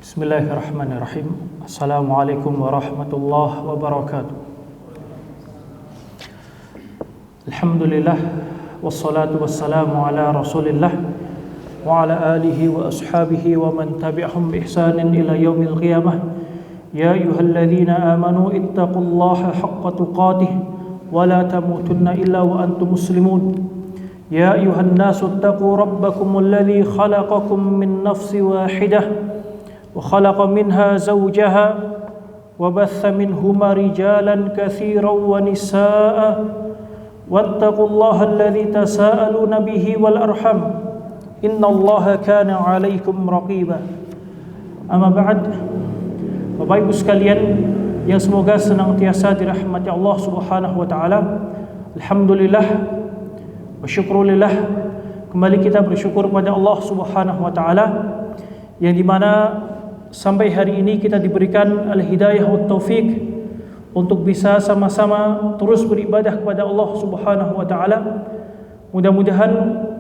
Bismillahirrahmanirrahim. Assalamualaikum warahmatullahi wabarakatuh. Alhamdulillah wassalatu wassalamu ala Rasulillah wa ala alihi wa ashabihi wa man tabi'ahum bi ihsanin ila yaumil qiyamah. Ya ayyuhalladzina amanu ittaqullaha haqqa tuqatih wa la tamutunna illa wa antum muslimun. Ya ayyuhan nasu ittaqu rabbakumul ladzi khalaqakum min nafsin wahidah وخلق منها زوجها وبث منهما رجالا كثيرا ونساء واتقوا الله الذي تساءلون به والأرحم إن الله كان عليكم رقيبا. Amma ba'd. Bapak Ibu sekalian yang semoga senantiasa dirahmati Allah Subhanahu wa taala. Alhamdulillah wa syukrulillah, kembali kita bersyukur kepada Allah Subhanahu wa taala yang dimana sampai hari ini kita diberikan al-hidayah wa taufik untuk bisa sama-sama terus beribadah kepada Allah Subhanahu wa taala. Mudah-mudahan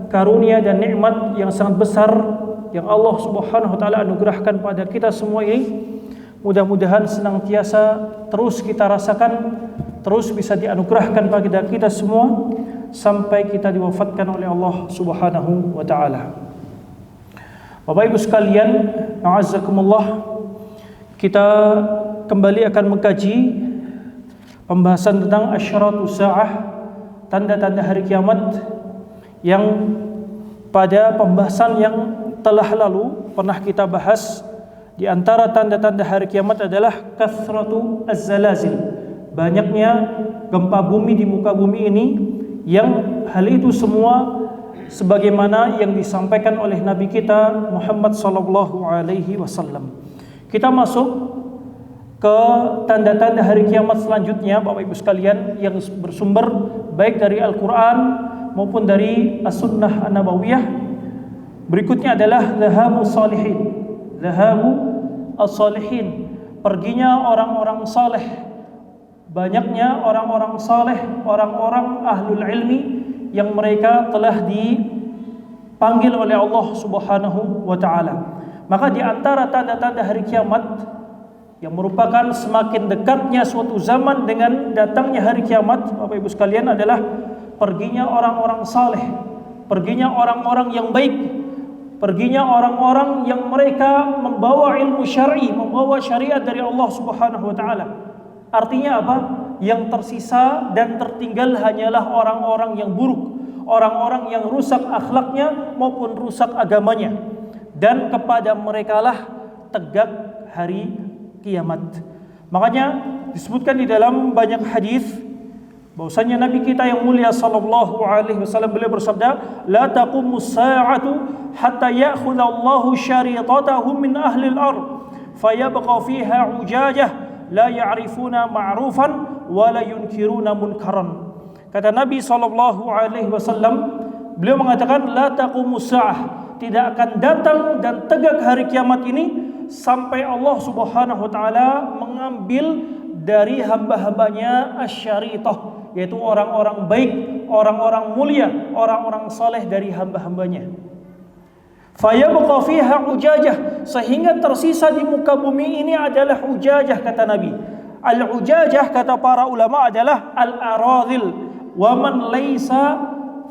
karunia dan nikmat yang sangat besar yang Allah Subhanahu wa taala anugerahkan pada kita semua ini, mudah-mudahan senantiasa terus kita rasakan, terus bisa dianugerahkan pada kita semua sampai kita diwafatkan oleh Allah Subhanahu wa taala. Bapak Ibu sekalian, a'azzakumullah, kita kembali akan mengkaji pembahasan tentang asyratus sa'ah, tanda-tanda hari kiamat, yang pada pembahasan yang telah lalu pernah kita bahas. Di antara tanda-tanda hari kiamat adalah kathratu az-zalazil, banyaknya gempa bumi di muka bumi ini, yang hal itu semua sebagaimana yang disampaikan oleh Nabi kita Muhammad sallallahu alaihi wasallam. Kita masuk ke tanda-tanda hari kiamat selanjutnya, Bapak Ibu sekalian, yang bersumber baik dari Al-Qur'an maupun dari As-Sunnah An-Nabawiyah. Berikutnya adalah dhahabu salihin. Dhahabu as-salihin, perginya orang-orang saleh. Banyaknya orang-orang saleh, orang-orang ahlul ilmi yang mereka telah dipanggil oleh Allah Subhanahu wa taala. Maka di antara tanda-tanda hari kiamat yang merupakan semakin dekatnya suatu zaman dengan datangnya hari kiamat, Bapak Ibu sekalian, adalah perginya orang-orang saleh, perginya orang-orang yang baik, perginya orang-orang yang mereka membawa ilmu syar'i, membawa syariat dari Allah Subhanahu wa taala. Artinya apa? Yang tersisa dan tertinggal hanyalah orang-orang yang buruk, orang-orang yang rusak akhlaknya maupun rusak agamanya, dan kepada merekalah tegak hari kiamat. Makanya disebutkan di dalam banyak hadis bahwasanya Nabi kita yang mulia sallallahu alaihi wasallam, beliau bersabda, la taqumus sa'atu hatta ya'khudha Allahu syaritatahum min ahli al-ard fayabqa fiha ujajah la ya'rifuna ma'rufan wa la yunkiruna munkaran. Kata Nabi sallallahu alaihi wasallam, beliau mengatakan la taqumus sa'ah, tidak akan datang dan tegak hari kiamat ini sampai Allah Subhanahu wa taala mengambil dari hamba-hambanya asy-syaritah, yaitu orang-orang baik, orang-orang mulia, orang-orang saleh dari hamba-hambanya. Fayabqa fiha ujajah, sehingga tersisa di muka bumi ini adalah ujajah, kata Nabi. Al-ujajah, kata para ulama, adalah al-aradhil wa man laisa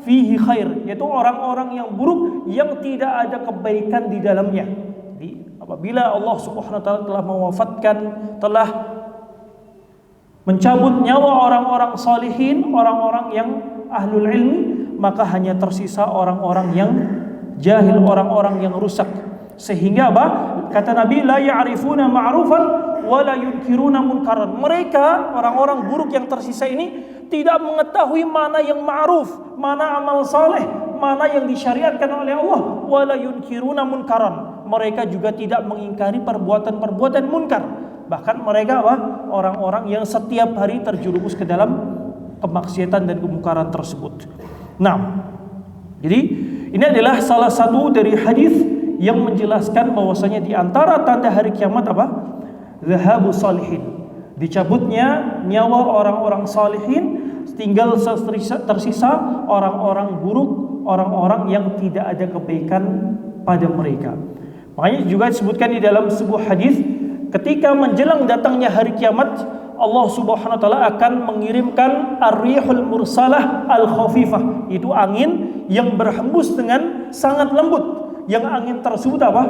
fihi khair, yaitu orang-orang yang buruk yang tidak ada kebaikan di dalamnya. Jadi apabila Allah Subhanahu wa taala telah mewafatkan, telah mencabut nyawa orang-orang salihin, orang-orang yang ahlul ilmi, maka hanya tersisa orang-orang yang jahil, orang-orang yang rusak. Sehingga apa? Kata Nabi, la ya'rifuna ma'rufan wa la yunkiruna munkaran. Mereka, orang-orang buruk yang tersisa ini, tidak mengetahui mana yang ma'ruf, mana amal saleh, mana yang disyariatkan oleh Allah, wa la yunkiruna munkaran. Mereka juga tidak mengingkari perbuatan-perbuatan munkar. Bahkan mereka apa? Orang-orang yang setiap hari terjerumus ke dalam kemaksiatan dan kemungkaran tersebut. Nah, jadi ini adalah salah satu dari hadis yang menjelaskan bahwasanya di antara tanda hari kiamat apa? Dhahabu salihin, dicabutnya nyawa orang-orang salihin, tinggal tersisa orang-orang buruk, orang-orang yang tidak ada kebaikan pada mereka. Makanya juga disebutkan di dalam sebuah hadis, ketika menjelang datangnya hari kiamat, Allah Subhanahu wa taala akan mengirimkan ar-rihul mursalah al-khafifah, itu angin yang berhembus dengan sangat lembut. Yang angin tersebut apa?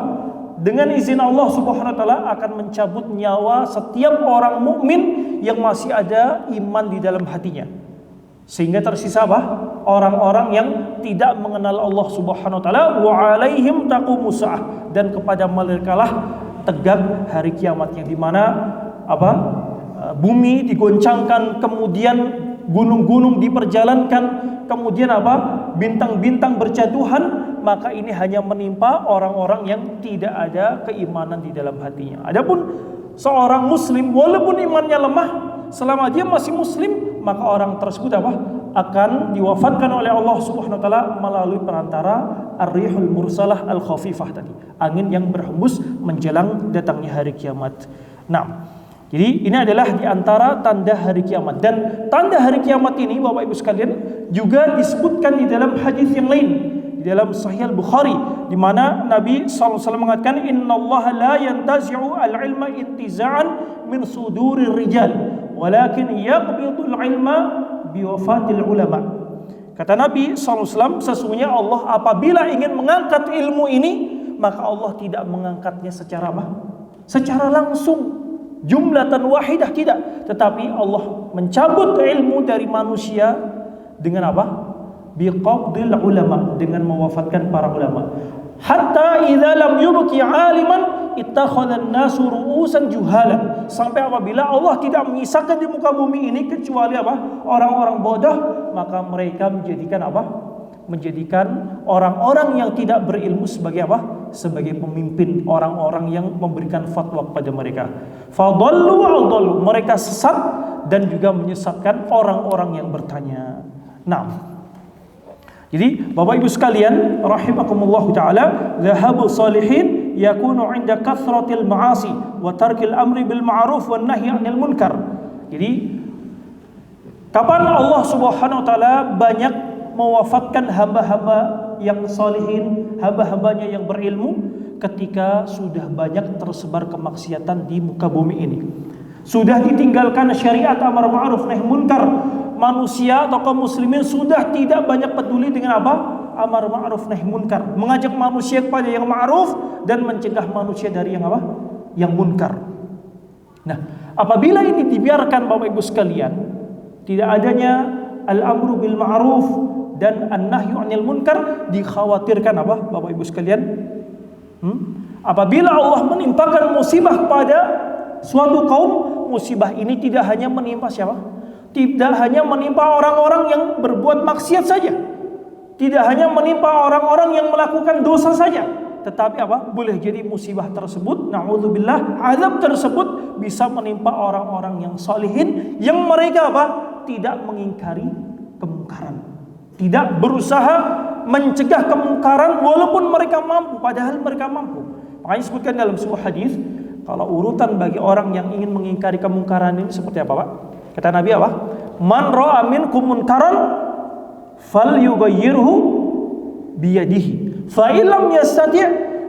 Dengan izin Allah Subhanahu wa taala akan mencabut nyawa setiap orang mukmin yang masih ada iman di dalam hatinya. Sehingga tersisa apa? Orang-orang yang tidak mengenal Allah Subhanahu wa taala, wa alaihim taqumus saah, dan kepada mereka lah tegak hari kiamat, yang dimana apa? Bumi digoncangkan, kemudian gunung-gunung diperjalankan, kemudian apa? Bintang-bintang berjatuhan, maka ini hanya menimpa orang-orang yang tidak ada keimanan di dalam hatinya. Adapun seorang muslim, walaupun imannya lemah, selama dia masih muslim, maka orang tersebut apa? Akan diwafatkan oleh Allah Subhanahu wa taala melalui perantara ar-rihul mursalah al-khafifah tadi, angin yang berhembus menjelang datangnya hari kiamat. Nah, jadi ini adalah di antara tanda hari kiamat. Dan tanda hari kiamat ini, Bapak Ibu sekalian, juga disebutkan di dalam hadis yang lain, di dalam Sahih Al-Bukhari, di mana Nabi SAW mengatakan, innallaha la yantazi'u al-ilma intiza'an min sudurir rijal, walakin yaqbidul ilma biwafatil ulama. Kata Nabi SAW, sesungguhnya Allah apabila ingin mengangkat ilmu ini, maka Allah tidak mengangkatnya secara apa? Secara langsung, jumlatan wahidah, tidak. Tetapi Allah mencabut ilmu dari manusia dengan apa? Biqabdil ulama, dengan mewafatkan para ulama. Hatta idza lam yubqi 'aliman ittakhadha an-nasu ru'usan juhalan. Sampai apabila Allah tidak menyisakan di muka bumi ini kecuali apa? Orang-orang bodoh, maka mereka menjadikan apa? Menjadikan orang-orang yang tidak berilmu sebagai apa? Sebagai pemimpin, orang-orang yang memberikan fatwa kepada mereka. Fadallu wa adallu, mereka sesat dan juga menyesatkan orang-orang yang bertanya. Nah, jadi Bapak Ibu sekalian rahimakumullah taala, zahabu salihin yakunu 'inda kathratil ma'asi wa tarkil amri bil ma'ruf wan nahyi 'anil munkar. Jadi kapan Allah Subhanahu wa taala banyak mewafatkan hamba-hamba yang salihin, hamba-hambanya yang berilmu, ketika sudah banyak tersebar kemaksiatan di muka bumi ini. Sudah ditinggalkan syariat amar ma'ruf nahi munkar. Manusia atau kaum muslimin sudah tidak banyak peduli dengan apa? Amar ma'ruf nahi munkar. Mengajak manusia kepada yang ma'ruf dan mencegah manusia dari yang apa? Yang munkar. Nah, apabila ini dibiarkan Bapak Ibu sekalian, tidak adanya al-amru bil ma'ruf dan an-nahyu 'anil munkar, dikhawatirkan apa Bapak Ibu sekalian? Apabila Allah menimpakan musibah kepada suatu kaum, musibah ini tidak hanya menimpa siapa? Tidak hanya menimpa orang-orang yang berbuat maksiat saja, tidak hanya menimpa orang-orang yang melakukan dosa saja, tetapi apa? Boleh jadi musibah tersebut, na'udzubillah, azab tersebut bisa menimpa orang-orang yang salihin, yang mereka apa? Tidak mengingkari kemungkaran, tidak berusaha mencegah kemungkaran walaupun mereka mampu, padahal mereka mampu. Makanya disebutkan dalam sebuah hadis, kalau urutan bagi orang yang ingin mengingkari kemungkaran ini seperti apa, Pak? Kata Nabi apa? Man ra'a minkum munkaran falyughayyirhu biyadihi, fa illam yastati'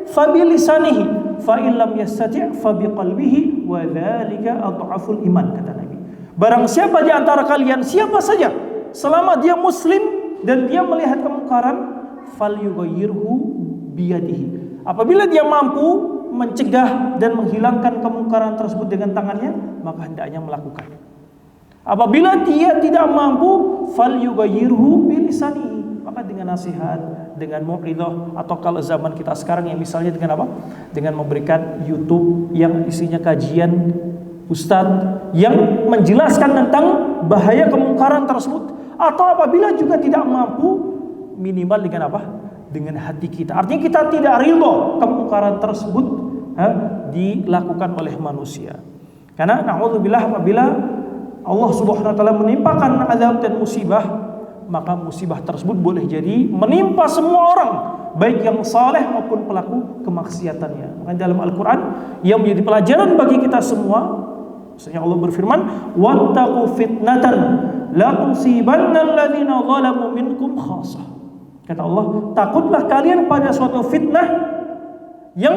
fa bilisanihi, fa illam yastati' fa biqalbihi, wa dzalika adhaful iman, kata Nabi. Barang siapa di antara kalian, siapa saja, selama dia muslim dan dia melihat kemungkaran, falyughayyirhu biyadihi. Apabila dia mampu mencegah dan menghilangkan kemungkaran tersebut dengan tangannya, maka hendaknya melakukan. Apabila dia tidak mampu, falyughayyirhu bilisanihi, maka dengan nasihat, dengan mau'izah, atau kalau zaman kita sekarang yang misalnya dengan apa? Dengan memberikan YouTube yang isinya kajian ustadz yang menjelaskan tentang bahaya kemungkaran tersebut. Atau apabila juga tidak mampu, minimal dengan apa? Dengan hati kita. Artinya kita tidak ridho kemungkaran tersebut dilakukan oleh manusia. Karena na'udzubillah, apabila Allah Subhanahu wa taala menimpakan azab dan musibah, maka musibah tersebut boleh jadi menimpa semua orang, baik yang saleh maupun pelaku kemaksiatannya. Maka dalam Al-Qur'an yang menjadi pelajaran bagi kita semua, maksudnya Allah berfirman, wattaqu fitnatan la tusibanna alladziina zalamu minkum khassah. Kata Allah, takutlah kalian pada suatu fitnah yang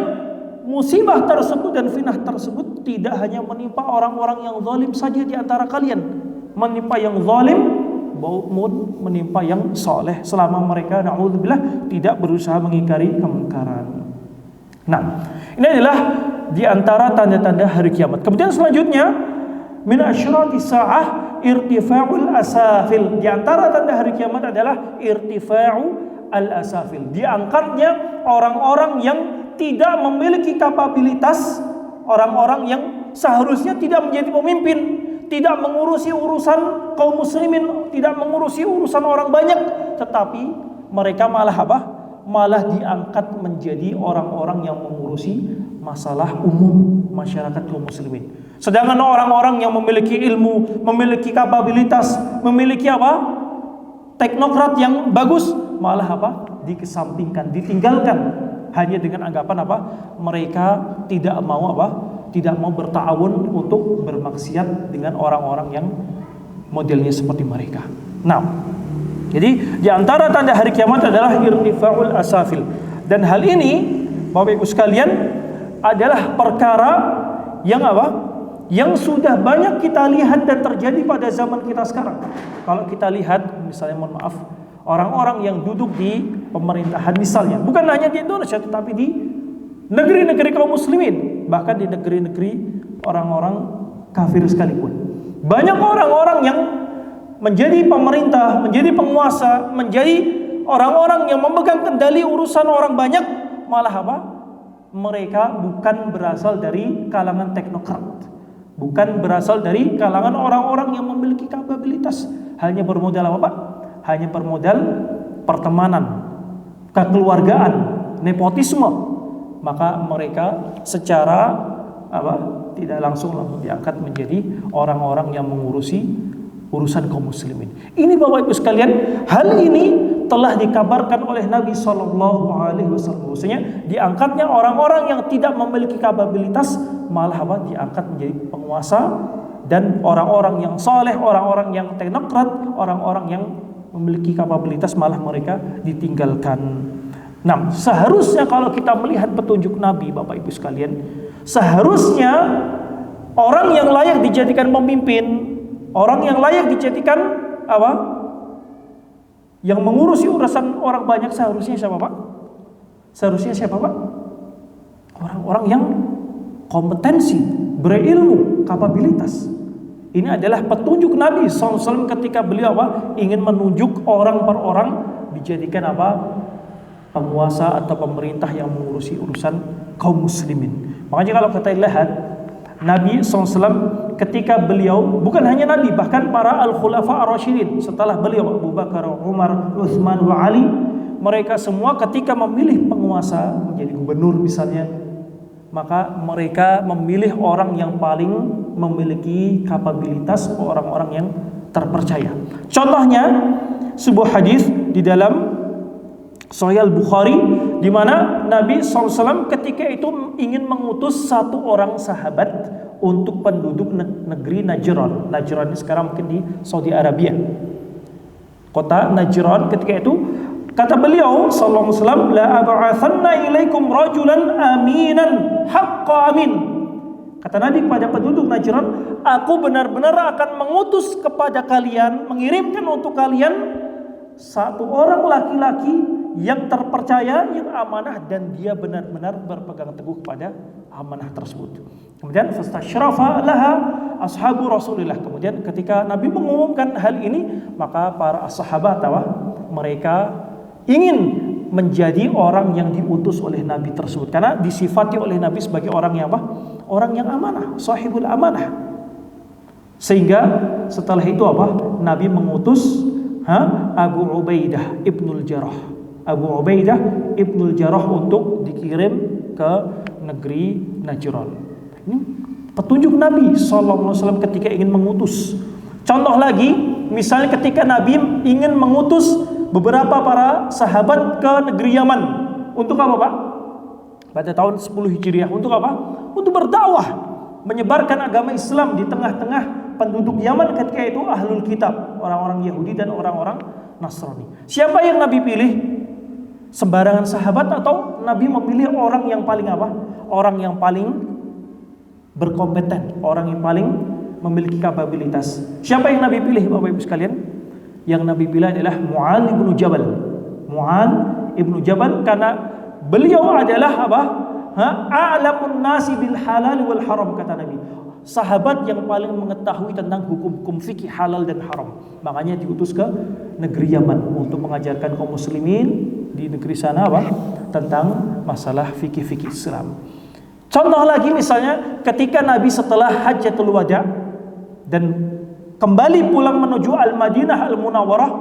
musibah tersebut dan fitnah tersebut tidak hanya menimpa orang-orang yang zalim saja di antara kalian, menimpa yang zalim maupun menimpa yang soleh selama mereka na'udzubillah tidak berusaha mengingkari kemungkaran. Nah, ini adalah di antara tanda-tanda hari kiamat. Kemudian selanjutnya min asyrati sa'ah irtifa'ul asafil. Di antara tanda hari kiamat adalah irtifa'u al-asafil, diangkatnya orang-orang yang tidak memiliki kapabilitas, orang-orang yang seharusnya tidak menjadi pemimpin, tidak mengurusi urusan kaum muslimin, tidak mengurusi urusan orang banyak, tetapi mereka malah apa? Malah diangkat menjadi orang-orang yang mengurusi masalah umum masyarakat kaum muslimin. Sedangkan orang-orang yang memiliki ilmu, memiliki kapabilitas, memiliki apa? Teknokrat yang bagus, malah apa? Dikesampingkan, ditinggalkan hanya dengan anggapan apa? Mereka tidak mau apa? Tidak mau bertawun untuk bermaksiat dengan orang-orang yang modelnya seperti mereka. Nah, jadi di antara tanda hari kiamat adalah irtifa'ul asafil. Dan hal ini Bapak Ibu sekalian adalah perkara yang apa? Yang sudah banyak kita lihat dan terjadi pada zaman kita sekarang. Kalau kita lihat misalnya, mohon maaf, orang-orang yang duduk di pemerintahan misalnya, bukan hanya di Indonesia tetapi di negeri-negeri kaum muslimin, bahkan di negeri-negeri orang-orang kafir sekalipun. Banyak orang-orang yang menjadi pemerintah, menjadi penguasa, menjadi orang-orang yang memegang kendali urusan orang banyak, malah apa? Mereka bukan berasal dari kalangan teknokrat, bukan berasal dari kalangan orang-orang yang memiliki kapabilitas, hanya bermodal apa, Pak? Hanya bermodal pertemanan, kekeluargaan, nepotisme. Maka mereka secara apa? Tidak langsung diangkat menjadi orang-orang yang mengurusi urusan kaum muslimin. Ini Bapak Ibu sekalian, hal ini telah dikabarkan oleh Nabi Shallallahu Alaihi Wasallam. Maksudnya diangkatnya orang-orang yang tidak memiliki kapabilitas, malah apa? Diangkat menjadi penguasa, dan orang-orang yang saleh, orang-orang yang teknokrat, orang-orang yang memiliki kapabilitas malah mereka ditinggalkan. Nah, seharusnya kalau kita melihat petunjuk Nabi, Bapak Ibu sekalian, seharusnya orang yang layak dijadikan pemimpin, orang yang layak dijadikan apa? Yang mengurusi urusan orang banyak seharusnya siapa, Pak? Seharusnya siapa, Pak? Orang-orang yang kompetensi, berilmu, kapabilitas. Ini adalah petunjuk Nabi SAW ketika beliau apa? Ingin menunjuk orang per orang dijadikan apa? Penguasa atau pemerintah yang mengurusi urusan kaum muslimin. Makanya kalau kita lihat Nabi SAW ketika beliau, bukan hanya Nabi, bahkan para al-khulafa ar-rasyidin setelah beliau, Abu Bakar, Umar, Utsman, wa Ali, mereka semua ketika memilih penguasa menjadi gubernur misalnya, maka mereka memilih orang yang paling memiliki kapabilitas, orang-orang yang terpercaya. Contohnya sebuah hadis di dalam Sahih Al-Bukhari, di mana Nabi SAW ketika itu ingin mengutus satu orang sahabat untuk penduduk negeri Najran. Najran ini sekarang mungkin di Saudi Arabia. Kota Najran, ketika itu kata beliau sallallahu alaihi wasallam, la ab'atsanna ilaikum rajulan aminan haqqa amin. Kata Nabi kepada penduduk Najran, aku benar-benar akan mengutus kepada kalian, mengirimkan untuk kalian satu orang laki-laki yang terpercaya, yang amanah, dan dia benar-benar berpegang teguh kepada amanah tersebut. Kemudian fastasyrafa laha ashabu Rasulillah. Kemudian ketika Nabi mengumumkan hal ini, maka para sahabat mereka ingin menjadi orang yang diutus oleh Nabi tersebut, karena disifati oleh Nabi sebagai orang yang apa? Orang yang amanah, sahibul amanah. Sehingga setelah itu apa? Nabi mengutus Abu Ubaidah ibnul Jarrah, Abu Ubaidah ibnul Jarrah untuk dikirim ke negeri Najran. Ini petunjuk Nabi SAW ketika ingin mengutus. Contoh lagi, misalnya ketika Nabi ingin mengutus beberapa para sahabat ke negeri Yaman. Untuk apa, Pak? Pada tahun 10 Hijriah. Untuk apa? Untuk berdakwah, menyebarkan agama Islam di tengah-tengah penduduk Yaman ketika itu ahlul kitab, orang-orang Yahudi dan orang-orang Nasrani. Siapa yang Nabi pilih? sembarangan sahabat atau Nabi memilih orang yang paling apa? Orang yang paling berkompeten, orang yang paling memiliki kapabilitas. Siapa yang Nabi pilih, Bapak Ibu sekalian? Yang Nabi pilih adalah Mu'adz ibnu Jabal. Mu'adz ibnu Jabal, karena beliau adalah apa? A'lamun nasi bil halal wal haram, kata Nabi. Sahabat yang paling mengetahui tentang hukum-hukum fikih halal dan haram. Makanya diutus ke negeri Yaman untuk mengajarkan kaum muslimin di negeri sana apa? Tentang masalah fikih-fikih Islam. Contoh lagi misalnya ketika Nabi setelah Hajjatul Wada dan kembali pulang menuju Al-Madinah Al-Munawwarah,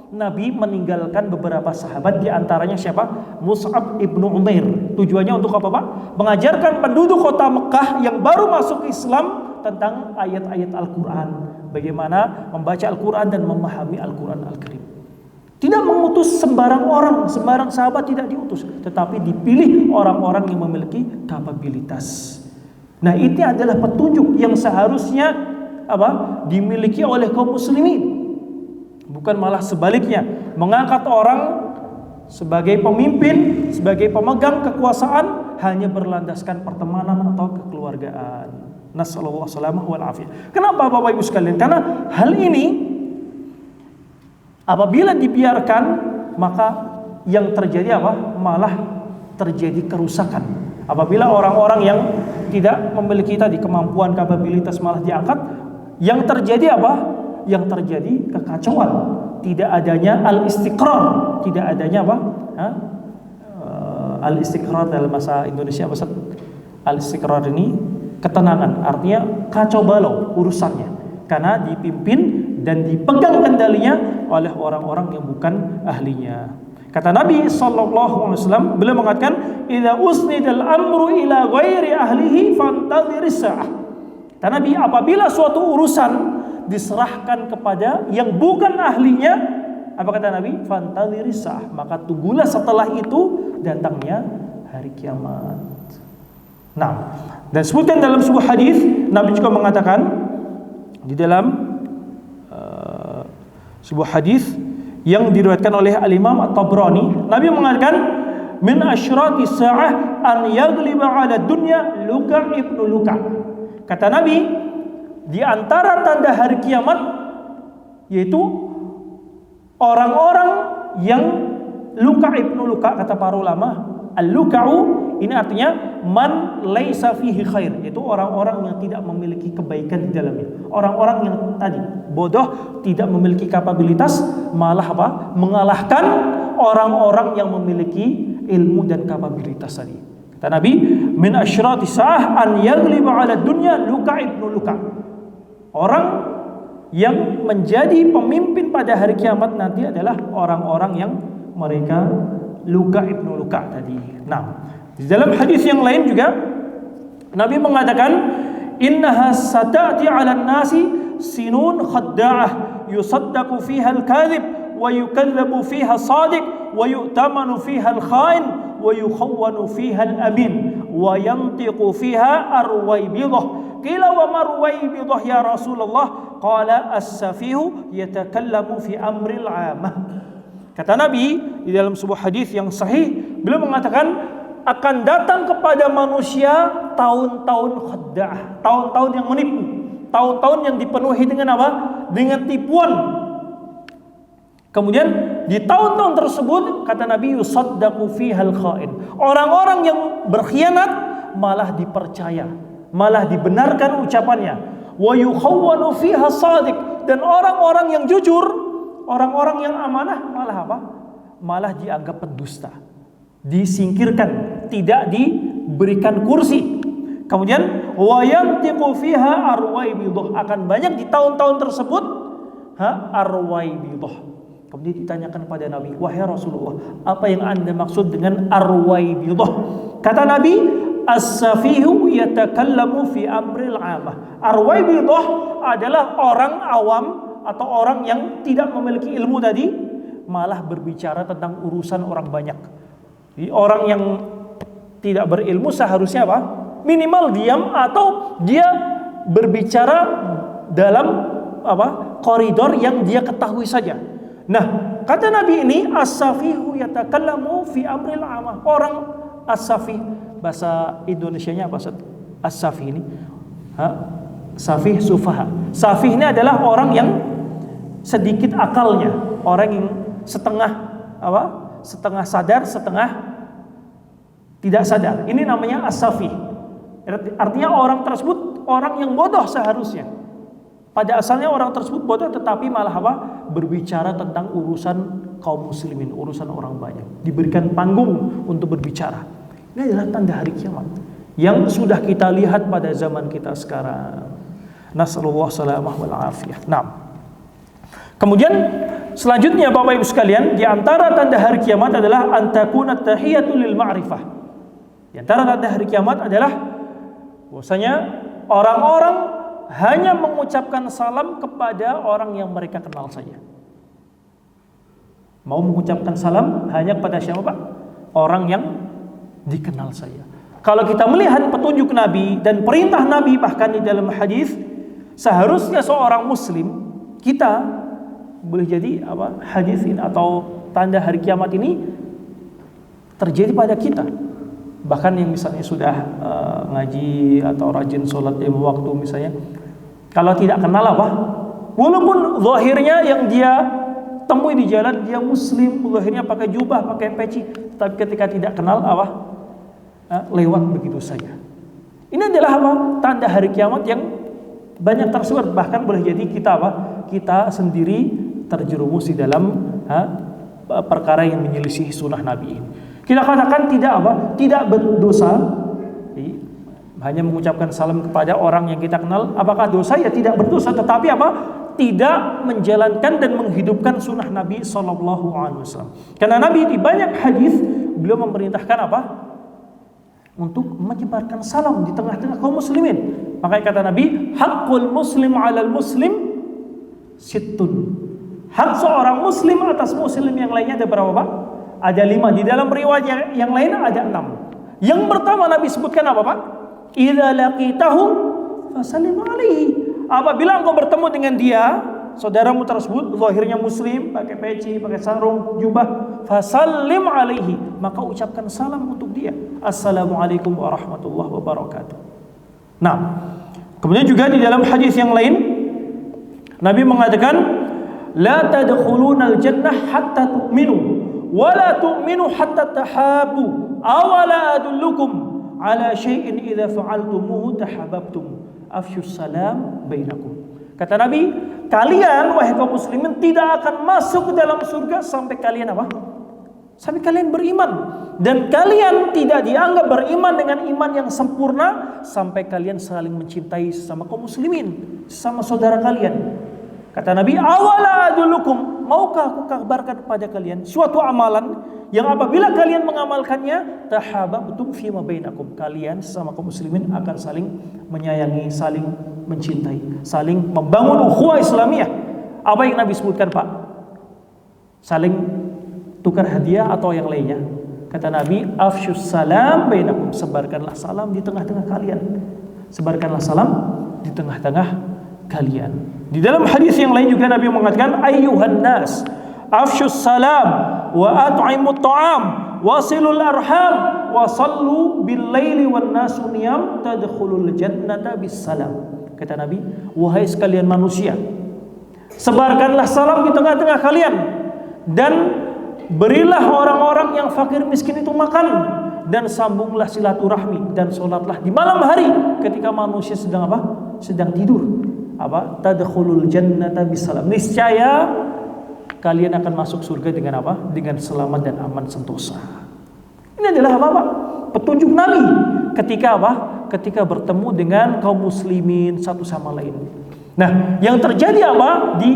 Nabi meninggalkan beberapa sahabat, di antaranya siapa? Mus'ab ibnu Umair. Tujuannya untuk apa, Pak? Mengajarkan penduduk kota Mekah yang baru masuk Islam tentang ayat-ayat Al-Quran, bagaimana membaca Al-Quran dan memahami Al-Quran Al-Karim. Tidak mengutus sembarang orang, sembarang sahabat tidak diutus, tetapi dipilih orang-orang yang memiliki kapabilitas. Nah, ini adalah petunjuk yang seharusnya apa? Dimiliki oleh kaum muslimin. Bukan malah sebaliknya, mengangkat orang sebagai pemimpin, sebagai pemegang kekuasaan hanya berlandaskan pertemanan atau kekeluargaan. Nasallallahu salamah wal afiyah. Kenapa Bapak Ibu sekalian? Karena hal ini apabila dibiarkan, maka yang terjadi apa? Malah terjadi kerusakan. Apabila orang-orang yang tidak memiliki tadi kemampuan, kapabilitas malah diangkat, yang terjadi apa? Yang terjadi kekacauan. Tidak adanya al-istiqrar, tidak adanya apa? Al-istiqrar dalam bahasa Indonesia apa? Al-istiqrar ini ketenangan, artinya kacau balau urusannya, karena dipimpin dan dipegang kendalinya oleh orang-orang yang bukan ahlinya. Kata Nabi SAW, beliau mengatakan, "Idza usnidal amru ila ghairi ahlihi fantadhiris sa'ah." Kata Nabi, apabila suatu urusan diserahkan kepada yang bukan ahlinya, apa kata Nabi? Fantadhiris sa'ah, maka tunggulah setelah itu datangnya hari kiamat. Nah, dan sebutkan dalam sebuah hadis, Nabi juga mengatakan di dalam sebuah hadis yang diriwayatkan oleh Al-Imam At-Tabrani, Nabi mengatakan, min asyrati sa'ah an yaghliba 'ala dunya Luka ibnu Luka. Kata Nabi, di antara tanda hari kiamat yaitu orang-orang yang Luka ibnu Luka, kata para ulama, al-luka'u ini artinya man laisa fihi khair, yaitu orang-orang yang tidak memiliki kebaikan di dalamnya. Orang-orang yang tadi bodoh, tidak memiliki kapabilitas, malah apa? Mengalahkan orang-orang yang memiliki ilmu dan kapabilitas tadi. Kata Nabi, min asyrati sa'ah an yaghliba 'ala dunya Luka ibnu Luka. Orang yang menjadi pemimpin pada hari kiamat nanti adalah orang-orang yang mereka Luka ibnu Luka tadi. Nah, di dalam hadis yang lain juga Nabi mengatakan, innaha sata'ti 'alan nasi sinun khadda'ah yusaddaqu fiha al-kadhib wa yukadzibu fiha as-sadiq wa yu'tamanu fiha al-kha'in wa yukhawwanu fiha al-amin wa yantiqu fiha arwaybidah. Qila wa marwaybidah ya Rasulullah? Qala as-safihu yatakallamu fi amril 'amah. Kata Nabi di dalam sebuah hadis yang sahih, beliau mengatakan akan datang kepada manusia tahun-tahun khadda'ah, tahun-tahun yang menipu, tahun-tahun yang dipenuhi dengan apa? Dengan tipuan. Kemudian di tahun-tahun tersebut kata Nabi, yusaddaqu fihal kha'in. Orang-orang yang berkhianat malah dipercaya, malah dibenarkan ucapannya. Wa yukhawwanu fiha shadiq, dan orang-orang yang jujur, orang-orang yang amanah malah apa? Malah dianggap pendusta, disingkirkan, tidak diberikan kursi. Kemudian wa yantiqu fiha arwaybidah, akan banyak di tahun-tahun tersebut arwaybidah. Kemudian ditanyakan kepada Nabi, wahai Rasulullah, apa yang Anda maksud dengan arwaybidah? Kata Nabi, as-safihu yatakallamu fi amril 'amah. Arwaybidah adalah orang awam atau orang yang tidak memiliki ilmu tadi, malah berbicara tentang urusan orang banyak. Jadi orang yang tidak berilmu seharusnya apa? Minimal diam, atau dia berbicara dalam apa? Koridor yang dia ketahui saja. Nah, kata Nabi ini, as-safihu yatakallamu fi amril amah. Orang as-safih, bahasa Indonesianya apa? As-safih ini, safih sufaha. Safih ini adalah orang yang sedikit akalnya, orang yang setengah setengah sadar, setengah tidak sadar. Ini namanya as-safih. Artinya orang tersebut orang yang bodoh seharusnya. Pada asalnya orang tersebut bodoh, tetapi malah berbicara tentang urusan kaum muslimin, urusan orang banyak. Diberikan panggung untuk berbicara. Ini adalah tanda hari kiamat yang sudah kita lihat pada zaman kita sekarang. Nasallallahu salamah wal afiyah. Nah, kemudian selanjutnya Bapak Ibu sekalian, di antara tanda hari kiamat adalah antakuna tahiyatu lil ma'rifah. Di antara tanda hari kiamat adalah bahwasanya orang-orang hanya mengucapkan salam kepada orang yang mereka kenal saja. Mau mengucapkan salam hanya kepada siapa, Pak? Orang yang dikenal saja. Kalau kita melihat petunjuk Nabi dan perintah Nabi, bahkan di dalam hadis, seharusnya seorang muslim, kita boleh jadi hadis ini atau tanda hari kiamat ini terjadi pada kita. Bahkan yang misalnya sudah ngaji atau rajin sholat lima waktu misalnya, kalau tidak kenal walaupun zahirnya yang dia temui di jalan dia muslim, zahirnya pakai jubah, pakai peci, tapi ketika tidak kenal lewat begitu saja. Ini adalah tanda hari kiamat yang banyak tersebar. Bahkan boleh jadi kita sendiri terjerumus di dalam perkara yang menyelisih sunnah Nabi ini. Kita katakan tidak berdosa, hanya mengucapkan salam kepada orang yang kita kenal. Apakah dosa? Ya tidak berdosa, tetapi tidak menjalankan dan menghidupkan sunnah Nabi Sallallahu Alaihi Wasallam. Karena Nabi di banyak hadis beliau memerintahkan untuk menyebarkan salam di tengah-tengah kaum muslimin. Makanya kata Nabi, haqqul muslim 'alal muslim sittun. Hak seorang muslim atas muslim yang lainnya ada berapa, Pak? Ada 5. Di dalam riwayat yang lain ada 6. Yang pertama Nabi sebutkan apa, Pak? Idza laqitahu fasallim alaihi. Apabila engkau bertemu dengan dia, saudaramu tersebut zahirnya muslim, pakai peci, pakai sarung, jubah, fasallim alaihi, maka ucapkan salam untuk dia. Assalamualaikum warahmatullahi wabarakatuh. Nah, kemudian juga di dalam hadis yang lain Nabi mengatakan, la tadkhulunal jannah hatta tu'minu wa la tu'minu hatta tahabu. Awala adullukum ala syai'in idza fa'altumuhu tahabbtum. Afsyus salam bainakum. Kata Nabi, kalian wahai kaum muslimin tidak akan masuk ke dalam surga sampai kalian sampai kalian beriman, dan kalian tidak dianggap beriman dengan iman yang sempurna sampai kalian saling mencintai sesama kaum muslimin, sesama saudara kalian. Kata Nabi, awala adulukum, maukah aku kabarkan kepada kalian suatu amalan yang apabila kalian mengamalkannya, tahabbtum fima bainakum, kalian sesama kaum muslimin akan saling menyayangi, saling mencintai, saling membangun ukhuwah Islamiyah. Apa yang Nabi sebutkan, Pak? Saling tukar hadiah atau yang lainnya? Kata Nabi, afsyus salam bainakum, sebarkanlah salam di tengah-tengah kalian. Sebarkanlah salam di tengah-tengah kalian. Di dalam hadis yang lain juga Nabi mengatakan, ayyuhan nas, afsyus salam wa at'imut ta'am wasilul arham wa sallu bil laili wan nasu niyam tadkhulul jannata bis salam. Kata Nabi, wahai sekalian manusia, sebarkanlah salam di tengah-tengah kalian dan berilah orang-orang yang fakir miskin itu makan, dan sambunglah silaturahmi dan sholatlah di malam hari ketika manusia sedang sedang tidur. Tadkhulul jannata bisalam. Niscaya kalian akan masuk surga dengan dengan selamat dan aman sentosa. Ini adalah Pak? Petunjuk Nabi ketika ketika bertemu dengan kaum muslimin satu sama lain. Nah, yang terjadi di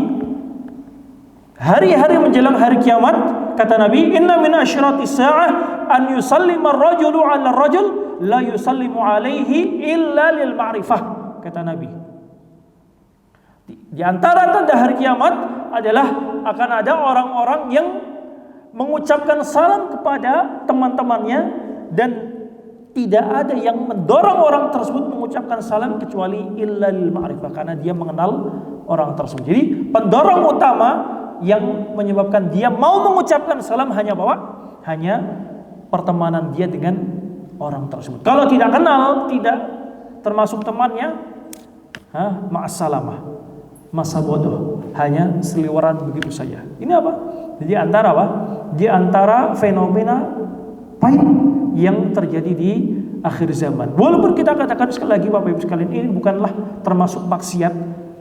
hari-hari menjelang hari kiamat, kata Nabi, inna min asyratis sa'ah an yusallima ar-rajulu 'ala ar-rajul la yusallimu alaihi illa lil ma'rifah. Kata Nabi, di antara tanda hari kiamat adalah akan ada orang-orang yang mengucapkan salam kepada teman-temannya, dan tidak ada yang mendorong orang tersebut mengucapkan salam kecuali illa lil ma'rifah, karena dia mengenal orang tersebut. Jadi pendorong utama Yang menyebabkan dia mau mengucapkan salam hanya hanya pertemanan dia dengan orang tersebut. Kalau tidak kenal, tidak termasuk temannya, ma'assalamah, masa bodoh, hanya seliweran begitu saja. Ini apa? Di antara fenomena pahit yang terjadi di akhir zaman. Walaupun kita katakan sekali lagi Bapak Ibu sekalian, ini bukanlah termasuk maksiat,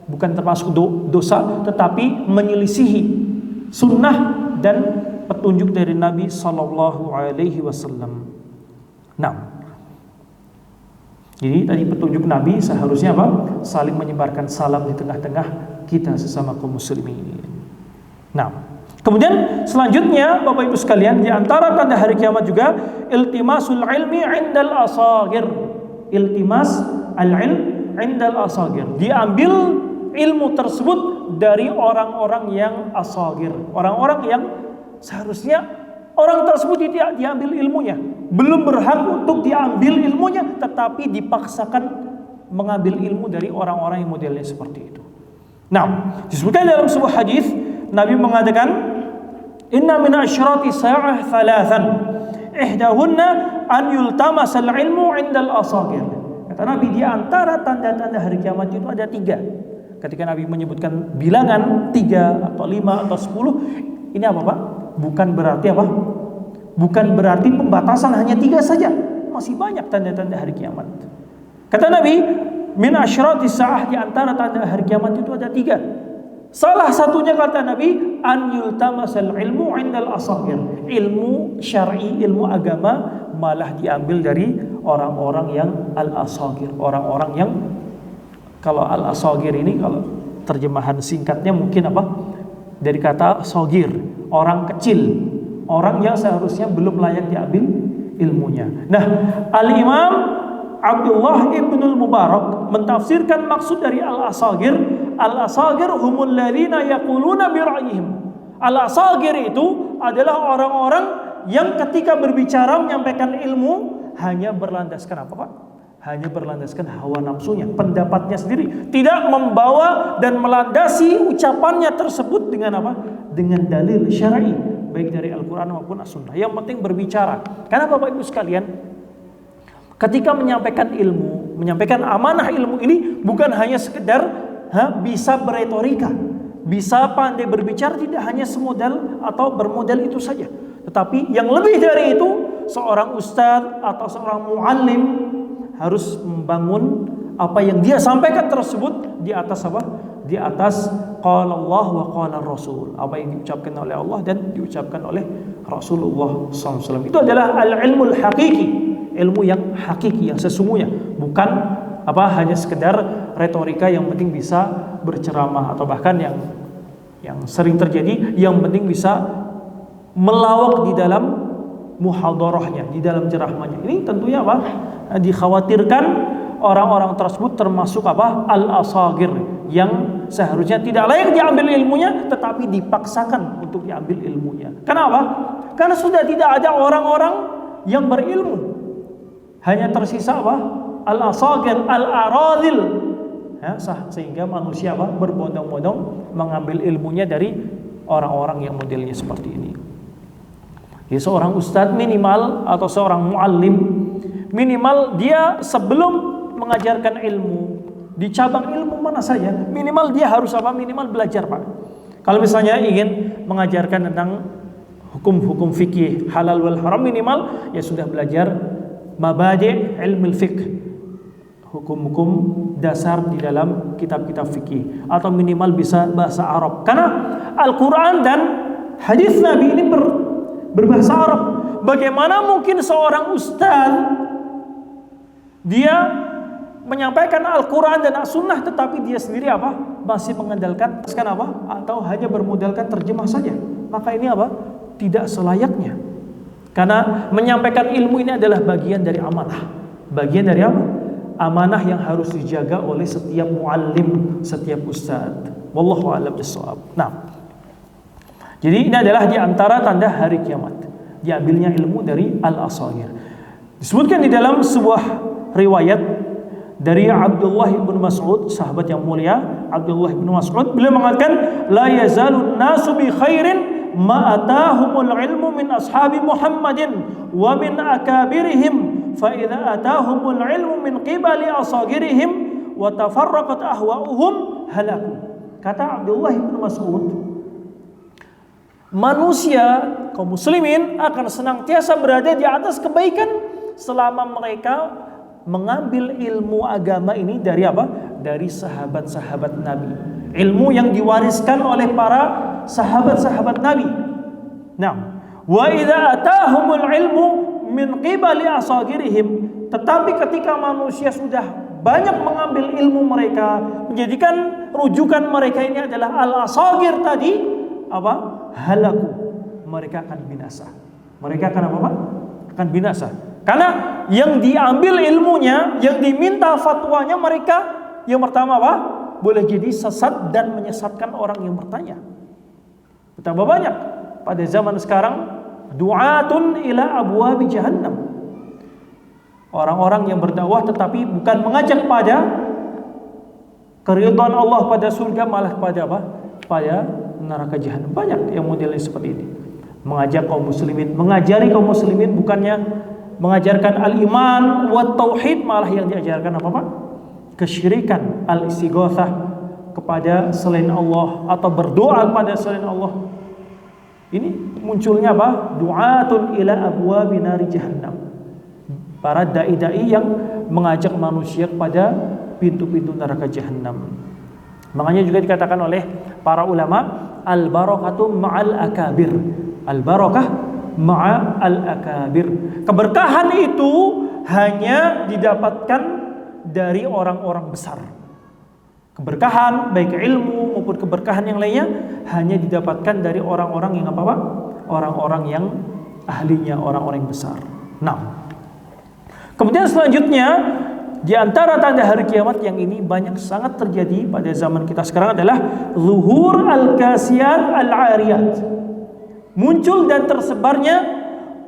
bukan termasuk dosa, tetapi menyelisihi sunnah dan petunjuk dari Nabi Sallallahu Alaihi Wasallam. Nah, jadi tadi petunjuk Nabi seharusnya apa? Saling menyebarkan salam di tengah-tengah kita sesama kaum muslimin. Nah, kemudian selanjutnya Bapak Ibu sekalian, di antara tanda hari kiamat juga iltimasul ilmi indal asagir. Iltimas al-ilm indal asagir. Diambil ilmu tersebut dari orang-orang yang asagir, orang-orang yang seharusnya orang tersebut tidak diambil ilmunya, belum berhak untuk diambil ilmunya, tetapi dipaksakan mengambil ilmu dari orang-orang yang modelnya seperti itu. Nah, disebutkan dalam sebuah hadis Nabi mengatakan, inna min asyrati sa'ah thalathan ihdahunna an yultamas al-ilmu indal asagir. Kata Nabi, di antara tanda-tanda hari kiamat itu ada 3. Ketika Nabi menyebutkan bilangan 3 atau 5 atau 10, ini apa Pak? Bukan berarti apa? Bukan berarti pembatasan hanya 3 saja. Masih banyak tanda-tanda hari kiamat. Kata Nabi, min asyrati sa'ah, di antara tanda hari kiamat itu ada 3. Salah satunya kata Nabi, an yultamasal ilmu indal asagir. Ilmu syar'i, ilmu agama malah diambil dari orang-orang yang al-asagir, orang-orang yang, kalau al-asagir ini kalau terjemahan singkatnya mungkin apa? Dari kata sogir, orang kecil, orang yang seharusnya belum layak diambil ilmunya. Nah, Al-Imam Abdullah ibnul Mubarak mentafsirkan maksud dari al-asagir. Al-asagir humul ladzina yaquluna bi ra'yihim. Al-asagir itu adalah orang-orang yang ketika berbicara menyampaikan ilmu hanya berlandaskan apa Pak? Hanya berlandaskan hawa nafsunya, pendapatnya sendiri, tidak membawa dan melandasi ucapannya tersebut dengan apa? Dengan dalil syar'i, baik dari Al-Qur'an maupun As-Sunnah. Yang penting berbicara. Karena Bapak Ibu sekalian, ketika menyampaikan ilmu, menyampaikan amanah ilmu ini bukan hanya sekedar bisa beretorika, bisa pandai berbicara, tidak hanya semodal atau bermodal itu saja. Tetapi yang lebih dari itu, seorang ustadz atau seorang muallim harus membangun apa yang dia sampaikan tersebut di atas apa? Di atas qala Allah wa qala Rasul. Apa yang diucapkan oleh Allah dan diucapkan oleh Rasulullah SAW. Itu adalah al-ilmul hakiki, ilmu yang hakiki, yang sesungguhnya, bukan apa hanya sekedar retorika yang penting bisa berceramah, atau bahkan yang sering terjadi yang penting bisa melawak di dalam muhadarahnya, di dalam ceramahnya. Ini tentunya apa? Dikhawatirkan orang-orang tersebut termasuk apa? Al-asagir, yang seharusnya tidak layak diambil ilmunya tetapi dipaksakan untuk diambil ilmunya. Kenapa? Karena sudah tidak ada orang-orang yang berilmu. Hanya tersisa apa? Al-asagir, al-aradhil. Ya, sehingga manusia apa? Berbondong-bondong mengambil ilmunya dari orang-orang yang modelnya seperti ini. Ya, seorang ustadz minimal atau seorang muallim minimal dia sebelum mengajarkan ilmu di cabang ilmu mana saja, minimal dia harus apa? Minimal belajar Pak. Kalau misalnya ingin mengajarkan tentang hukum-hukum fikih halal wal haram, minimal ya sudah belajar mabadi' ilmu fiqh, hukum-hukum dasar di dalam kitab-kitab fikih, atau minimal bisa bahasa Arab. Karena Al-Quran dan hadis Nabi ini berbahasa Arab. Bagaimana mungkin seorang ustaz dia menyampaikan Al-Quran dan As-Sunnah tetapi dia sendiri apa? Masih mengandalkan apa? Atau hanya bermodalkan terjemah saja. Maka ini apa? Tidak selayaknya. Karena menyampaikan ilmu ini adalah bagian dari amanah. Bagian dari apa? Amanah yang harus dijaga oleh setiap muallim, setiap ustaz. Wallahu a'lam bishawab. Nah, jadi ini adalah di antara tanda hari kiamat, diambilnya ilmu dari al-asagir. Disebutkan di dalam sebuah riwayat dari Abdullah ibn Mas'ud, sahabat yang mulia, Abdullah bin Mas'ud, beliau mengatakan la yazalun nasu bi khairin ma atahumul ilmu min ashabi Muhammadin wa min akabirihim fa idza atahumul ilmu min qibali asagirihim wa tafarraqat ahwa'uhum halaku. Kata Abdullah bin Mas'ud, manusia kaum muslimin akan senantiasa berada di atas kebaikan selama mereka mengambil ilmu agama ini dari apa? Dari sahabat-sahabat Nabi. Ilmu yang diwariskan oleh para sahabat-sahabat Nabi. Nah, wa idza atahumul ilmu min qibali asagirihim, tetapi ketika manusia sudah banyak mengambil ilmu mereka, menjadikan rujukan mereka ini adalah al-asagir tadi, apa? Halaku. Mereka akan binasa. Mereka akan apa? Akan binasa. Karena yang diambil ilmunya, yang diminta fatwanya mereka, yang pertama apa? Boleh jadi sesat dan menyesatkan orang yang bertanya. Betapa banyak pada zaman sekarang du'atun ila abwabi jahannam. Orang-orang yang berdakwah tetapi bukan mengajak pada keridhaan Allah, pada surga, malah pada apa? Pada neraka jahannam. Banyak yang modelnya seperti ini. Mengajak kaum muslimin, mengajari kaum muslimin, bukannya mengajarkan al-iman wa tauhid, malah yang diajarkan apa Pak? Kesyirikan, al-istighatsah kepada selain Allah atau berdoa kepada selain Allah. Ini munculnya apa? Du'atun ila abwabi nari jahannam. Para dai-dai yang mengajak manusia kepada pintu-pintu neraka jahannam. Makanya juga dikatakan oleh para ulama, al-barakatu ma'al akabir. Al-barakah ma'al akabir. Keberkahan itu hanya didapatkan dari orang-orang besar. Keberkahan baik ilmu maupun keberkahan yang lainnya hanya didapatkan dari orang-orang yang apa Pak? Orang-orang yang ahlinya, orang-orang yang besar. Nah, kemudian selanjutnya di antara tanda hari kiamat yang ini banyak sangat terjadi pada zaman kita sekarang adalah zuhur al-kasiyat al-ariyat. Muncul dan tersebarnya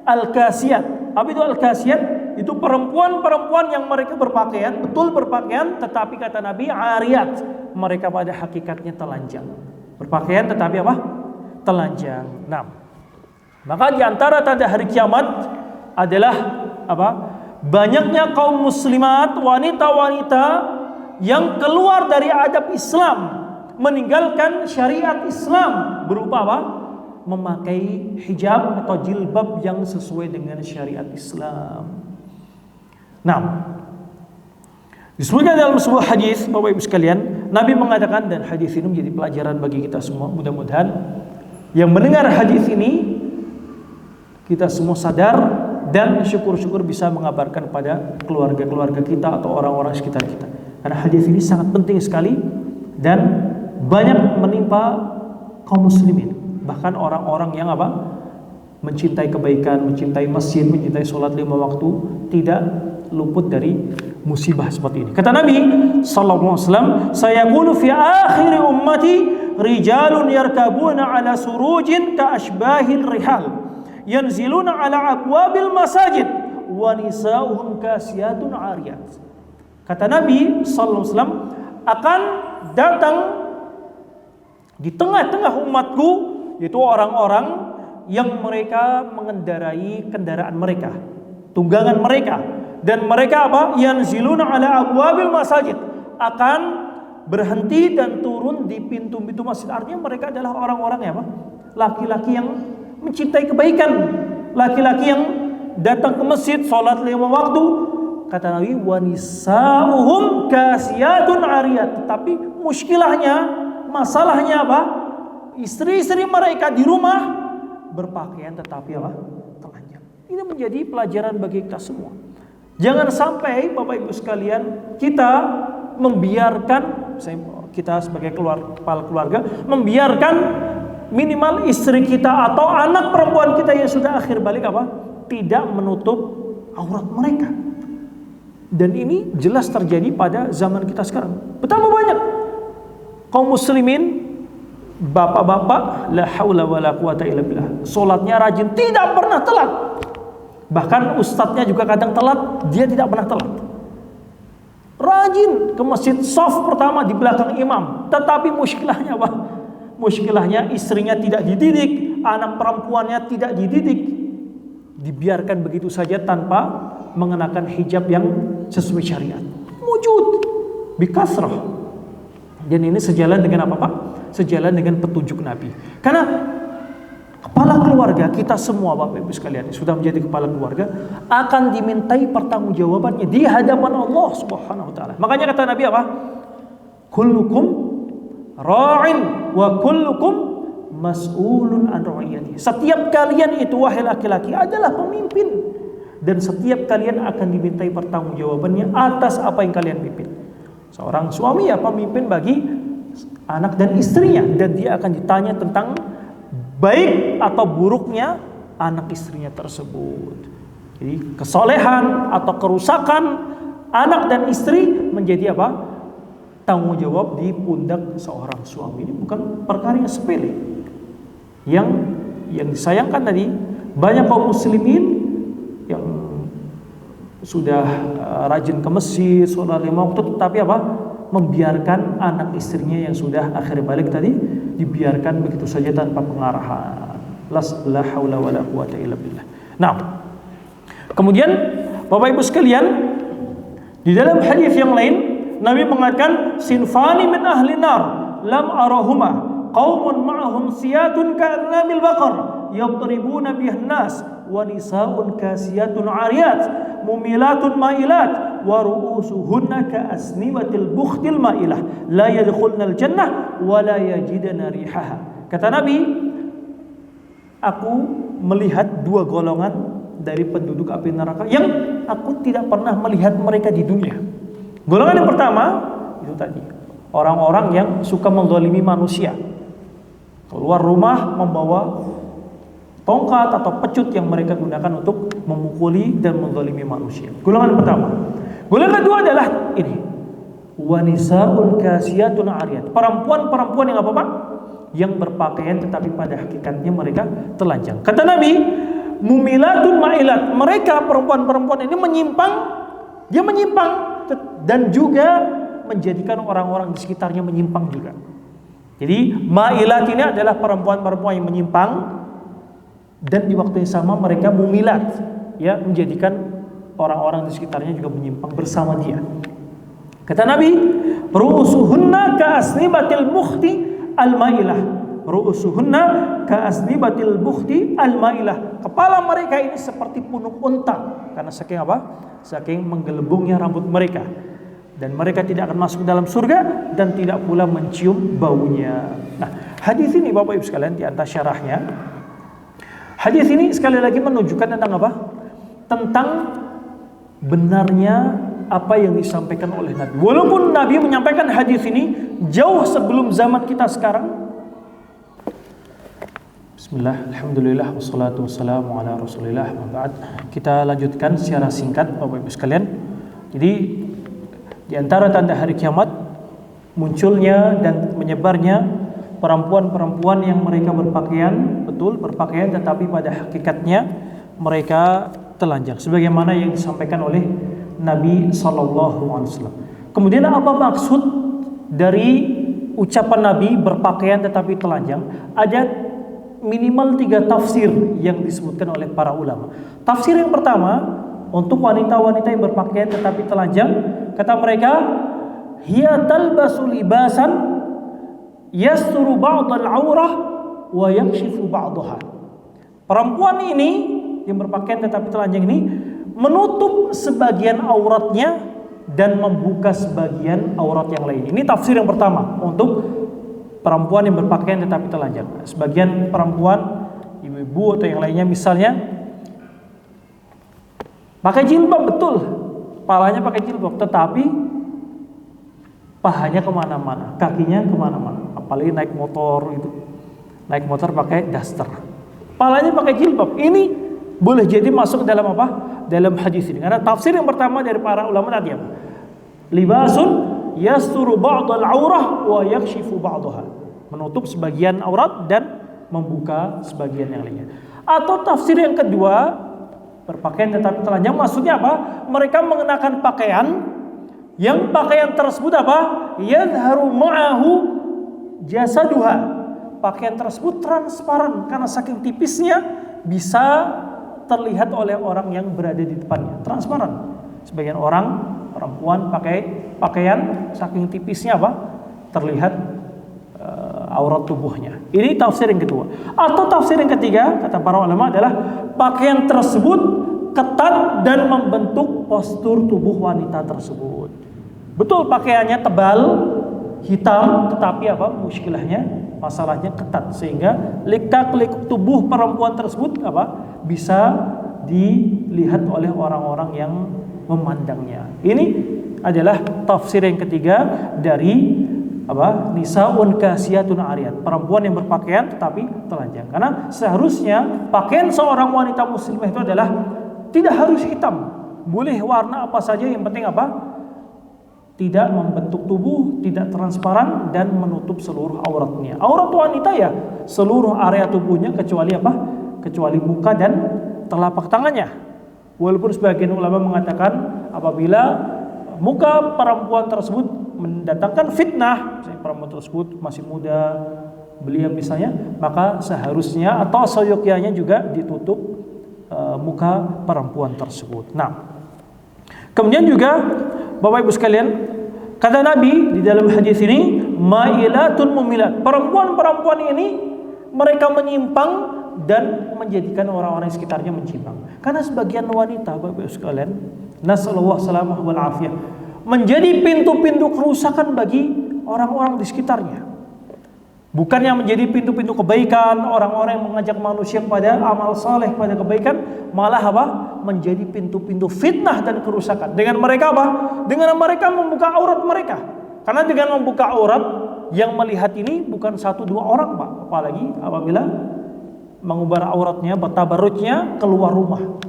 al-kasiyat. Apa itu al-kasiyat? Itu perempuan-perempuan yang mereka berpakaian, betul berpakaian, tetapi kata Nabi ariyat, mereka pada hakikatnya telanjang. Berpakaian tetapi apa? Telanjang. Nah, maka di antara tanda hari kiamat adalah apa? Banyaknya kaum muslimat, wanita-wanita yang keluar dari adab Islam, meninggalkan syariat Islam, berupa apa? Memakai hijab atau jilbab yang sesuai dengan syariat Islam. Nah, disebutkan dalam sebuah hadis, Bapak Ibu sekalian, Nabi mengatakan, dan hadis ini menjadi pelajaran bagi kita semua, mudah-mudahan yang mendengar hadis ini kita semua sadar dan syukur-syukur bisa mengabarkan pada keluarga-keluarga kita atau orang-orang sekitar kita. Karena hadis ini sangat penting sekali dan banyak menimpa kaum muslimin. Bahkan orang-orang yang apa? Mencintai kebaikan, mencintai masjid, mencintai sholat 5 waktu, tidak luput dari musibah seperti ini. Kata Nabi sallallahu alaihi wasallam, "Sayakunu fi akhir ummati rijalun yarkabuna ala surujin ka ashbahil rihal, yanziluna ala abwabil masajid wa nisa'uhum kasiyatun 'ariyat." Kata Nabi sallallahu alaihi wasallam, akan datang di tengah-tengah umatku, yaitu orang-orang yang mereka mengendarai kendaraan mereka, tunggangan mereka, dan mereka apa? Yanziluna ala abwabil masajid, akan berhenti dan turun di pintu-pintu masjid. Artinya mereka adalah orang-orang yang apa? Laki-laki yang mencintai kebaikan, laki-laki yang datang ke masjid, sholat 5 waktu. Kata Nabi, wanisa'uhum kasiyatun ariyat. Tapi muskilahnya, masalahnya apa? Istri-istri mereka di rumah berpakaian tetapi apa? Telanjang. Ini menjadi pelajaran bagi kita semua. Jangan sampai Bapak Ibu sekalian kita membiarkan, kita sebagai kepala keluarga membiarkan minimal istri kita atau anak perempuan kita yang sudah akhir balik apa? Tidak menutup aurat mereka. Dan ini jelas terjadi pada zaman kita sekarang. Betapa banyak kaum muslimin, bapak-bapak, la haula wala quwata illa billah, salatnya rajin, tidak pernah telat. Bahkan ustadznya juga kadang telat, dia tidak pernah telat. rajin ke masjid, shaf pertama di belakang imam. Tetapi muskilahnya apa? Muskilahnya istrinya tidak dididik, anak perempuannya tidak dididik, dibiarkan begitu saja tanpa mengenakan hijab yang sesuai syariat. Wujud bikasrah. Dan ini sejalan dengan apa Pak? Sejalan dengan petunjuk Nabi. Karena kepala keluarga kita semua Bapak Ibu sekalian sudah menjadi kepala keluarga akan dimintai pertanggungjawabannya di hadapan Allah Subhanahu wa taala. Makanya kata Nabi apa? Kullukum ra'in wa kullukum mas'ulun an ra'iyati. Setiap kalian itu wahai laki-laki adalah pemimpin dan setiap kalian akan dimintai pertanggungjawabannya atas apa yang kalian pimpin. Seorang suami ya pemimpin bagi anak dan istrinya dan dia akan ditanya tentang baik atau buruknya anak istrinya tersebut. Jadi kesolehan atau kerusakan anak dan istri menjadi apa? Tanggung jawab di pundak seorang suami. Ini bukan perkara yang sepele. Yang disayangkan tadi banyak kaum muslimin yang sudah rajin ke masjid, sholat lima waktu, tetapi apa? Membiarkan anak istrinya yang sudah akhir balik tadi dibiarkan begitu saja tanpa pengarahan. La haula wala quwata illa billah. Nah, kemudian Bapak Ibu sekalian, di dalam hadis yang lain Nabi mengatakan sinfani min ahli nar lam arahuma qaumun ma'ahum siyatun ka'anamil baqar yadribuna bihan nas wa nisaa'un kasiyatun 'ariyat mumilatun ma'ilat wa ru'usuhunna ka'asnimatil bukhtil ma'ilah la yadkhulnal jannah wa la yajidna rihaha. Kata Nabi, aku melihat dua golongan dari penduduk api neraka yang aku tidak pernah melihat mereka di dunia. Golongan yang pertama itu tadi orang-orang yang suka menzalimi manusia. Keluar rumah membawa tongkat atau pecut yang mereka gunakan untuk memukuli dan menzalimi manusia. Golongan pertama. Golongan kedua adalah ini. Wanisaun kasiyatun ariyat. Perempuan-perempuan yang apa Pak? Yang berpakaian tetapi pada hakikatnya mereka telanjang. Kata Nabi, mumilatun ma'ilat. Mereka perempuan-perempuan ini menyimpang. Dia menyimpang dan juga menjadikan orang-orang di sekitarnya menyimpang juga. Jadi ma'ilat ini adalah perempuan-perempuan yang menyimpang dan di waktu yang sama mereka mumilat, ya, menjadikan orang-orang di sekitarnya juga menyimpang bersama dia. Kata Nabi, ru'usuhunna ka'asnibatil bukhti al-ma'ilah. Ru'usuhunna ka'asnibatil bukhti al-ma'ilah. Kepala mereka ini seperti punuk unta karena saking apa? Saking menggelembungnya rambut mereka. Dan mereka tidak akan masuk dalam surga dan tidak pula mencium baunya. Nah, hadis ini Bapak Ibu sekalian di antara syarahnya, hadis ini sekali lagi menunjukkan tentang apa? Tentang benarnya apa yang disampaikan oleh Nabi. Walaupun Nabi menyampaikan hadis ini jauh sebelum zaman kita sekarang. Bismillah, alhamdulillah, wassalatu wassalamu ala rasulillah. Kita lanjutkan secara singkat Bapak Ibu sekalian. Jadi di antara tanda hari kiamat munculnya dan menyebarnya perempuan-perempuan yang mereka berpakaian, betul berpakaian tetapi pada hakikatnya mereka telanjang sebagaimana yang disampaikan oleh Nabi SAW. Kemudian apa maksud dari ucapan Nabi berpakaian tetapi telanjang? Ada minimal 3 tafsir yang disebutkan oleh para ulama. Tafsir yang pertama, untuk wanita-wanita yang berpakaian tetapi telanjang, kata mereka, hiya talbasu libasan yasturu ba'dal aurah wa yakshifu ba'daha. Perempuan ini yang berpakaian tetapi telanjang ini menutup sebagian auratnya dan membuka sebagian aurat yang lain. Ini tafsir yang pertama untuk perempuan yang berpakaian tetapi telanjang. Sebagian perempuan, ibu-ibu atau yang lainnya misalnya pakai jilbab, betul, kepalanya pakai jilbab, tetapi pahanya kemana-mana, kakinya kemana-mana. Apalagi naik motor itu, naik motor pakai daster, kepalanya pakai jilbab. Ini boleh jadi masuk dalam apa? Dalam hadis ini. Karena tafsir yang pertama dari para ulama tadi apa? Libasun yasturu ba'dal aurah wa yakshifu ba'daha. Menutup sebagian aurat dan membuka sebagian yang lainnya. Atau tafsir yang kedua, berpakaian tetapi telanjang, maksudnya apa? Mereka mengenakan pakaian Yang pakaian tersebut apa? Yadharu ma'ahu jasaduha. Pakaian tersebut transparan karena saking tipisnya bisa terlihat oleh orang yang berada di depannya. Transparan. Sebagian orang perempuan pakai pakaian saking tipisnya apa? Terlihat aurat tubuhnya. Ini tafsir yang kedua. Atau tafsir yang ketiga kata para ulama adalah pakaian tersebut ketat dan membentuk postur tubuh wanita tersebut. Betul pakaiannya tebal, hitam, tetapi apa? Muskilahnya, masalahnya ketat sehingga likak-likuk tubuh perempuan tersebut apa? Bisa dilihat oleh orang-orang yang memandangnya. Ini adalah tafsir yang ketiga dari apa? Nisaun kasiyatun ariyat, perempuan yang berpakaian tetapi telanjang. Karena seharusnya pakaian seorang wanita muslimah itu adalah tidak harus hitam, boleh warna apa saja, yang penting apa? Tidak membentuk tubuh, tidak transparan dan menutup seluruh auratnya. Aurat wanita ya seluruh area tubuhnya kecuali apa? Kecuali muka dan telapak tangannya. Walaupun sebagian ulama mengatakan apabila muka perempuan tersebut mendatangkan fitnah, misalnya perempuan tersebut masih muda, belia misalnya, maka seharusnya atau seyogyanya juga ditutup muka perempuan tersebut. Nah, kemudian juga Bapak Ibu sekalian, kata Nabi di dalam hadis ini, mailatun mumilat. Perempuan-perempuan ini mereka menyimpang dan menjadikan orang-orang di sekitarnya menyimpang. Karena sebagian wanita, Bapak Ibu sekalian, nasallallahu salamah wal afiyah, menjadi pintu-pintu kerusakan bagi orang-orang di sekitarnya. Bukannya menjadi pintu-pintu kebaikan, orang-orang yang mengajak manusia kepada amal saleh, pada kebaikan, malah apa? Menjadi pintu-pintu fitnah dan kerusakan. Dengan mereka apa? Dengan mereka membuka aurat mereka. Karena dengan membuka aurat, yang melihat ini bukan 1-2 orang, Pak. Apalagi apabila mengubah auratnya, bertabarrujnya keluar rumah,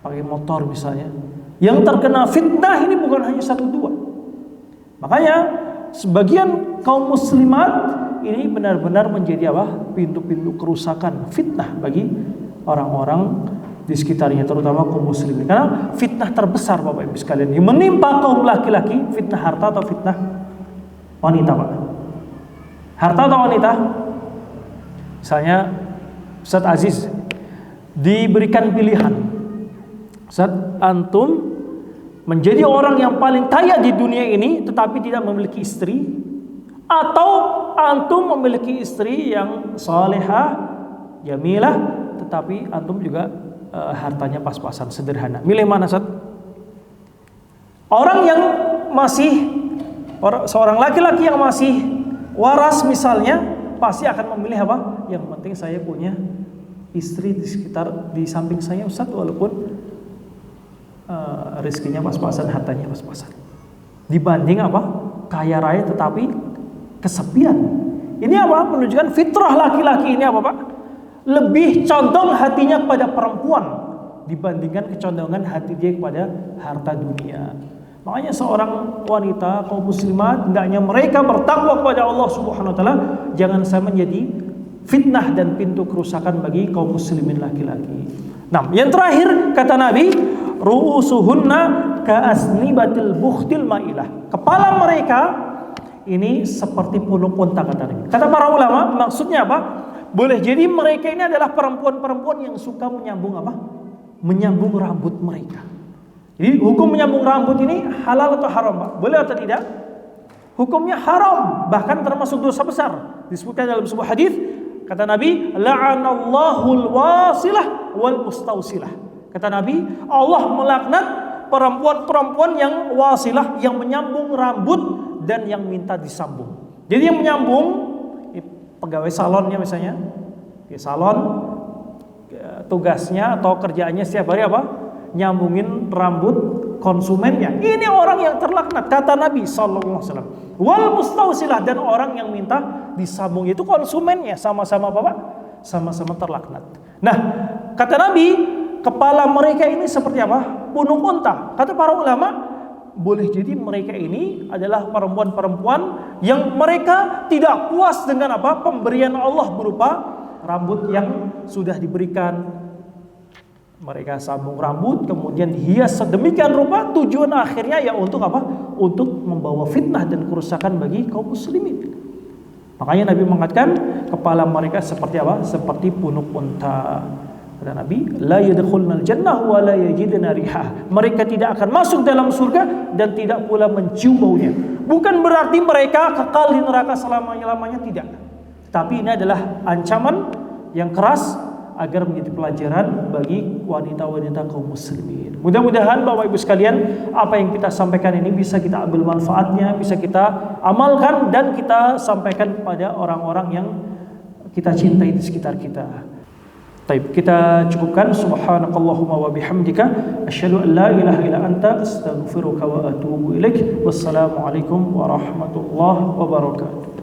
pakai motor misalnya. Yang terkena fitnah ini bukan hanya 1-2. Makanya sebagian kaum muslimat ini benar-benar menjadi apa? Pintu-pintu kerusakan, fitnah bagi orang-orang di sekitarnya, terutama kaum muslimin. Karena fitnah terbesar Bapak Ibu sekalian yang menimpa kaum laki-laki, fitnah harta atau fitnah wanita, Pak? Harta atau wanita? Misalnya Ustaz Aziz diberikan pilihan, Ustaz, antum menjadi orang yang paling kaya di dunia ini tetapi tidak memiliki istri, atau antum memiliki istri yang salihah, jamilah, tetapi antum juga hartanya pas-pasan, sederhana. Milih mana, Ustaz? Orang yang masih seorang laki-laki yang masih waras misalnya pasti akan memilih apa? Yang penting saya punya istri di samping saya, Ustaz, walaupun rezekinya pas-pasan, hartanya pas-pasan. Dibanding apa? Kaya raya tetapi kesepian. Ini apa? Menunjukkan fitrah laki-laki ini apa, Pak? Lebih condong hatinya kepada perempuan dibandingkan kecondongan hati dia kepada harta dunia. Makanya seorang wanita kaum muslimat hendaknya mereka bertakwa kepada Allah Subhanahu wa taala, jangan sampai menjadi fitnah dan pintu kerusakan bagi kaum muslimin laki-laki. Nah, yang terakhir kata Nabi, ru'usuhunna ka'asnibatil bukhtil ma'ilah. Kepala mereka ini seperti punuk unta kata Nabi. Kata para ulama, maksudnya apa? Boleh jadi mereka ini adalah perempuan-perempuan yang suka menyambung apa? Menyambung rambut mereka. Jadi hukum menyambung rambut ini halal atau haram, Pak? Boleh atau tidak? Hukumnya haram, bahkan termasuk dosa besar. Disebutkan dalam sebuah hadis, kata Nabi, la'anallahul wasilah wal mustausilah. Kata Nabi, Allah melaknat perempuan-perempuan yang wasilah, yang menyambung rambut dan yang minta disambung. Jadi yang menyambung, pegawai salonnya misalnya, di salon tugasnya atau kerjaannya setiap hari apa? Nyambungin rambut konsumennya. Ini orang yang terlaknat, kata Nabi sallallahu alaihi wasallam. Wal mustausilah, dan orang yang minta disambung itu konsumennya, sama-sama apa, Pak? Sama-sama terlaknat. Nah, kata Nabi, kepala mereka ini seperti apa? Punuk unta. Kata para ulama, boleh jadi mereka ini adalah perempuan-perempuan yang mereka tidak puas dengan apa? Pemberian Allah berupa rambut yang sudah diberikan, Mereka sambung rambut, kemudian hias sedemikian rupa, tujuan akhirnya ya untuk apa? Untuk membawa fitnah dan kerusakan bagi kaum muslimin. Makanya Nabi mengatakan kepala mereka seperti apa? Seperti punuk unta. Kata Nabi, la yadkhulnal jannah wa la yajidna riha. Mereka tidak akan masuk dalam surga dan tidak pula mencium baunya. Bukan berarti mereka kekal di neraka selama-lamanya, tidak. Tapi ini adalah ancaman yang keras agar menjadi pelajaran bagi wanita-wanita kaum muslimin. Mudah-mudahan Bapak Ibu sekalian, apa yang kita sampaikan ini bisa kita ambil manfaatnya, bisa kita amalkan dan kita sampaikan kepada orang-orang yang kita cintai di sekitar kita. Baik, kita cukupkan. Subhanakallahumma wa bihamdika asyhadu an la ilaha illa anta astaghfiruka wa atubu ilaik. Wassalamualaikum warahmatullahi wabarakatuh.